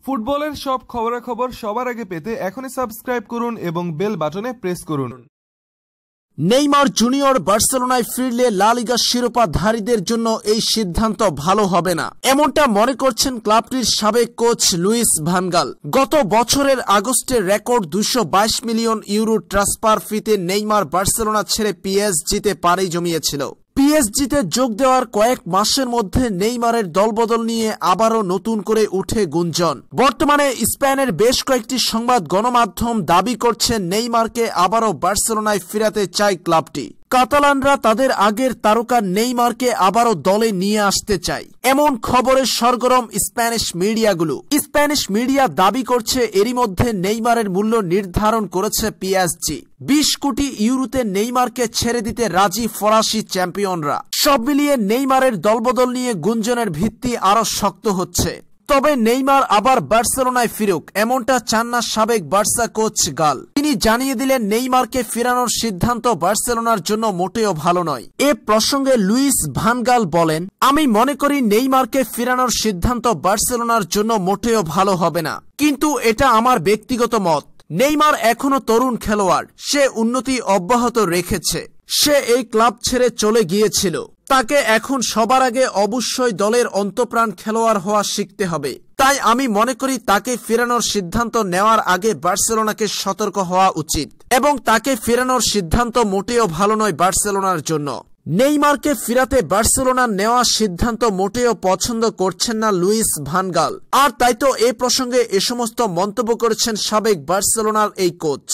ফুটবলের সব খবরাখবর সবার আগে পেতে এখনই সাবস্ক্রাইব করুন এবং বেল বাটনে প্রেস করুন। নেইমার জুনিয়র বার্সেলোনায় ফিরলে লা লিগা শিরোপাধারীদের জন্য এই সিদ্ধান্ত ভালো হবে না, এমনটা মনে করছেন ক্লাবটির সাবেক কোচ লুইস ভান গাল। গত বছরের আগস্টে রেকর্ড 222 মিলিয়ন ইউরো ট্রান্সফার ফিতে নেইমার বার্সেলোনা ছেড়ে পিএসজিতে পাড়ি জমিয়েছিল। পিএসজিতে যোগ দেওয়ার কয়েক মাসের মধ্যে নেইমারের দলবদল নিয়ে আবারও নতুন করে উঠে গুঞ্জন। বর্তমানে স্পেনের বেশ কয়েকটি সংবাদ গণমাধ্যম দাবি করছে নেইমারকে আবারও বার্সেলোনায় ফিরাতে চায় ক্লাবটি। কাতালানরা তাদের আগের তারকা নেইমারকে আবারও দলে নিয়ে আসতে চায়, এমন খবরে সরগরম স্প্যানিশ মিডিয়াগুলো। স্প্যানিশ মিডিয়া দাবি করছে এরই মধ্যে নেইমারের মূল্য নির্ধারণ করেছে পিএসজি। 20 কোটি ইউরোতে নেইমারকে ছেড়ে দিতে রাজি ফরাসি চ্যাম্পিয়নরা। সব মিলিয়ে নেইমারের দলবদল নিয়ে গুঞ্জনের ভিত্তি আরো শক্ত হচ্ছে। তবে নেইমার আবার বার্সেলোনায় ফিরুক এমনটা চান না সাবেক বার্সা কোচ গাল। তিনি জানিয়ে দিলেন নেইমারকে ফেরানোর সিদ্ধান্ত বার্সেলোনার জন্য মোটেও ভালো নয়। এ প্রসঙ্গে লুইস ভান গাল বলেন, আমি মনে করি নেইমারকে ফেরানোর সিদ্ধান্ত বার্সেলোনার জন্য মোটেও ভালো হবে না, কিন্তু এটা আমার ব্যক্তিগত মত। নেইমার এখনো তরুণ খেলোয়াড়, সে উন্নতি অব্যাহত রেখেছে। সে এই ক্লাব ছেড়ে চলে গিয়েছিল, তাকে এখন সবার আগে অবশ্যই দলের অন্তঃপ্রাণ খেলোয়াড় হওয়া শিখতে হবে। তাই আমি মনে করি তাকে ফেরানোর সিদ্ধান্ত নেওয়ার আগে বার্সেলোনাকে সতর্ক হওয়া উচিত, এবং তাকে ফেরানোর সিদ্ধান্ত মোটেও ভালো নয় বার্সেলোনার জন্য। নেইমারকে ফিরাতে বার্সেলোনার নেওয়া সিদ্ধান্ত মোটেও পছন্দ করছেন না লুইস ভান গাল। আর তাই তো এ প্রসঙ্গে এ সমস্ত মন্তব্য করেছেন সাবেক বার্সেলোনার এই কোচ।